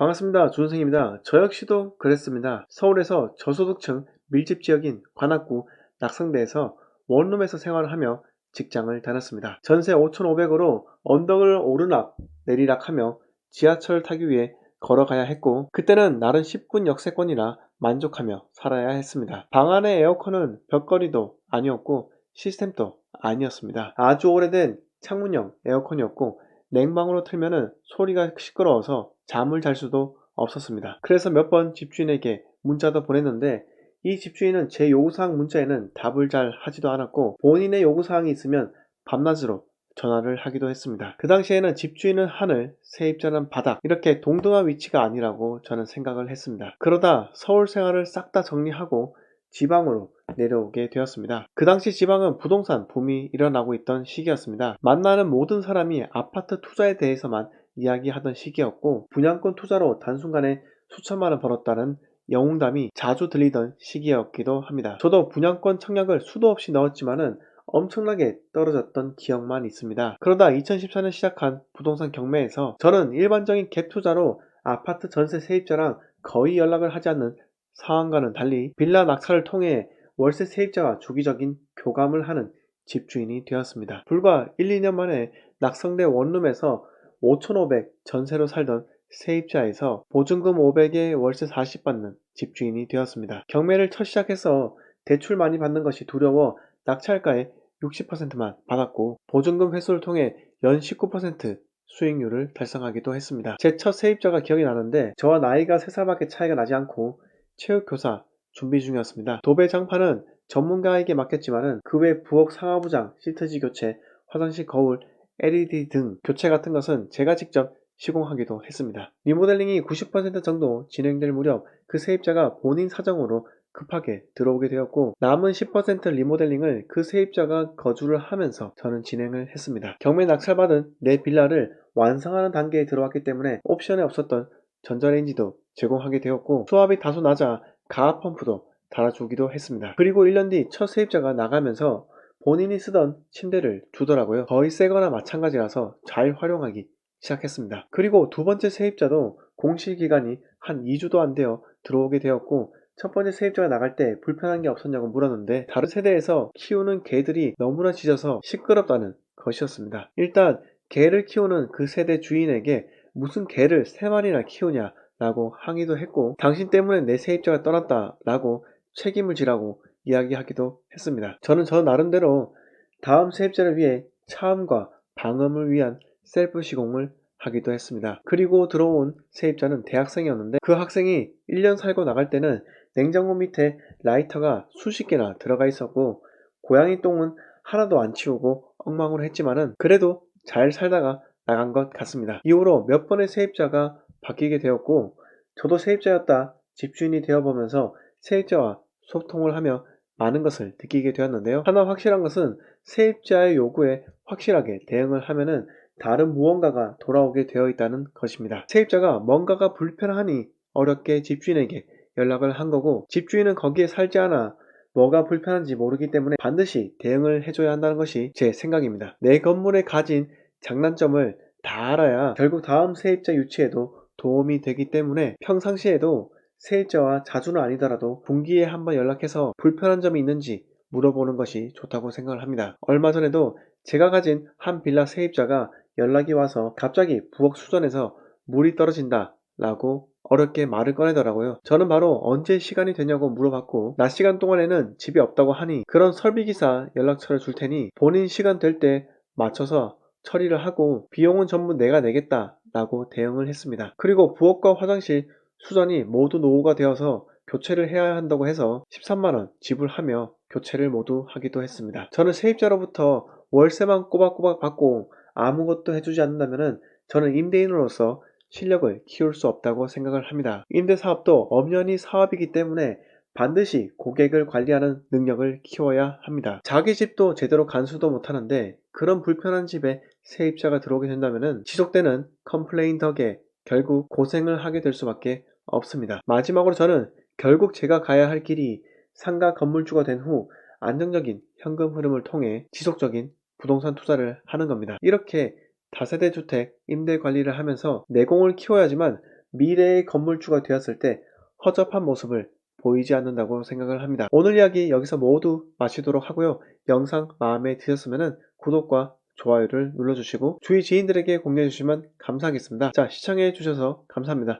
반갑습니다. 준생입니다. 저 역시도 그랬습니다. 서울에서 저소득층 밀집 지역인 관악구 낙성대에서 원룸에서 생활을 하며 직장을 다녔습니다. 전세 5,500으로 언덕을 오르락 내리락 하며 지하철 타기 위해 걸어가야 했고, 그때는 날은 10분 역세권이라 만족하며 살아야 했습니다. 방 안의 에어컨은 벽걸이도 아니었고 시스템도 아니었습니다. 아주 오래된 창문형 에어컨이었고, 냉방으로 틀면은 소리가 시끄러워서 잠을 잘 수도 없었습니다. 그래서 몇 번 집주인에게 문자도 보냈는데, 이 집주인은 제 요구사항 문자에는 답을 잘 하지도 않았고, 본인의 요구사항이 있으면 밤낮으로 전화를 하기도 했습니다. 그 당시에는 집주인은 하늘, 세입자는 바닥, 이렇게 동등한 위치가 아니라고 저는 생각을 했습니다. 그러다 서울 생활을 싹 다 정리하고 지방으로 내려오게 되었습니다. 그 당시 지방은 부동산 붐이 일어나고 있던 시기였습니다. 만나는 모든 사람이 아파트 투자에 대해서만 이야기하던 시기였고, 분양권 투자로 단순간에 수천만 원 벌었다는 영웅담이 자주 들리던 시기였기도 합니다. 저도 분양권 청약을 수도 없이 넣었지만은 엄청나게 떨어졌던 기억만 있습니다. 그러다 2014년 시작한 부동산 경매에서 저는 일반적인 갭 투자로 아파트 전세 세입자랑 거의 연락을 하지 않는 상황과는 달리 빌라 낙찰을 통해 월세 세입자와 주기적인 교감을 하는 집주인이 되었습니다. 불과 1, 2년 만에 낙성대 원룸에서 5,500 전세로 살던 세입자에서 보증금 500에 월세 40 받는 집주인이 되었습니다. 경매를 첫 시작해서 대출 많이 받는 것이 두려워 낙찰가의 60%만 받았고, 보증금 회수를 통해 연 19% 수익률을 달성하기도 했습니다. 제 첫 세입자가 기억이 나는데, 저와 나이가 3살밖에 차이가 나지 않고 체육교사 준비 중이었습니다. 도배 장판은 전문가에게 맡겼지만은 그 외 부엌 상하부장, 시트지 교체, 화장실 거울, LED 등 교체 같은 것은 제가 직접 시공하기도 했습니다. 리모델링이 90% 정도 진행될 무렵 그 세입자가 본인 사정으로 급하게 들어오게 되었고, 남은 10% 리모델링을 그 세입자가 거주를 하면서 저는 진행을 했습니다. 경매 낙찰받은 내 빌라를 완성하는 단계에 들어왔기 때문에 옵션에 없었던 전자레인지도 제공하게 되었고, 수압이 다소 낮아 가압 펌프도 달아주기도 했습니다. 그리고 1년 뒤 첫 세입자가 나가면서 본인이 쓰던 침대를 주더라고요. 거의 새거나 마찬가지라서 잘 활용하기 시작했습니다. 그리고 두 번째 세입자도 공실 기간이 한 2주도 안 되어 들어오게 되었고, 첫 번째 세입자가 나갈 때 불편한 게 없었냐고 물었는데, 다른 세대에서 키우는 개들이 너무나 짖어서 시끄럽다는 것이었습니다. 일단 개를 키우는 그 세대 주인에게 무슨 개를 3마리나 키우냐 라고 항의도 했고, 당신 때문에 내 세입자가 떠났다 라고 책임을 지라고 이야기하기도 했습니다. 저는 저 나름대로 다음 세입자를 위해 차음과 방음을 위한 셀프 시공을 하기도 했습니다. 그리고 들어온 세입자는 대학생이었는데, 그 학생이 1년 살고 나갈 때는 냉장고 밑에 라이터가 수십 개나 들어가 있었고, 고양이 똥은 하나도 안 치우고 엉망으로 했지만은 그래도 잘 살다가 나간 것 같습니다. 이후로 몇 번의 세입자가 바뀌게 되었고, 저도 세입자였다 집주인이 되어보면서 세입자와 소통을 하며 많은 것을 느끼게 되었는데요. 하나 확실한 것은 세입자의 요구에 확실하게 대응을 하면은 다른 무언가가 돌아오게 되어 있다는 것입니다. 세입자가 뭔가가 불편하니 어렵게 집주인에게 연락을 한 거고, 집주인은 거기에 살지 않아 뭐가 불편한지 모르기 때문에 반드시 대응을 해줘야 한다는 것이 제 생각입니다. 내 건물에 가진 장단점을 다 알아야 결국 다음 세입자 유치에도 도움이 되기 때문에 평상시에도 세입자와 자주는 아니더라도 분기에 한번 연락해서 불편한 점이 있는지 물어보는 것이 좋다고 생각을 합니다. 얼마 전에도 제가 가진 한 빌라 세입자가 연락이 와서 갑자기 부엌 수전에서 물이 떨어진다 라고 어렵게 말을 꺼내더라고요. 저는 바로 언제 시간이 되냐고 물어봤고, 낮 시간 동안에는 집에 없다고 하니 그런 설비기사 연락처를 줄 테니 본인 시간 될 때 맞춰서 처리를 하고 비용은 전부 내가 내겠다 라고 대응을 했습니다. 그리고 부엌과 화장실 수전이 모두 노후가 되어서 교체를 해야 한다고 해서 13만원 지불하며 교체를 모두 하기도 했습니다. 저는 세입자로부터 월세만 꼬박꼬박 받고 아무것도 해주지 않는다면 저는 임대인으로서 실력을 키울 수 없다고 생각을 합니다. 임대사업도 엄연히 사업이기 때문에 반드시 고객을 관리하는 능력을 키워야 합니다. 자기 집도 제대로 간수도 못하는데 그런 불편한 집에 세입자가 들어오게 된다면 지속되는 컴플레인 덕에 결국 고생을 하게 될 수밖에 없습니다. 마지막으로 저는 결국 제가 가야 할 길이 상가 건물주가 된 후 안정적인 현금 흐름을 통해 지속적인 부동산 투자를 하는 겁니다. 이렇게 다세대 주택 임대 관리를 하면서 내공을 키워야지만 미래의 건물주가 되었을 때 허접한 모습을 보이지 않는다고 생각을 합니다. 오늘 이야기 여기서 모두 마치도록 하고요. 영상 마음에 드셨으면 구독과 좋아요를 눌러주시고 주위 지인들에게 공유해주시면 감사하겠습니다. 자, 시청해주셔서 감사합니다.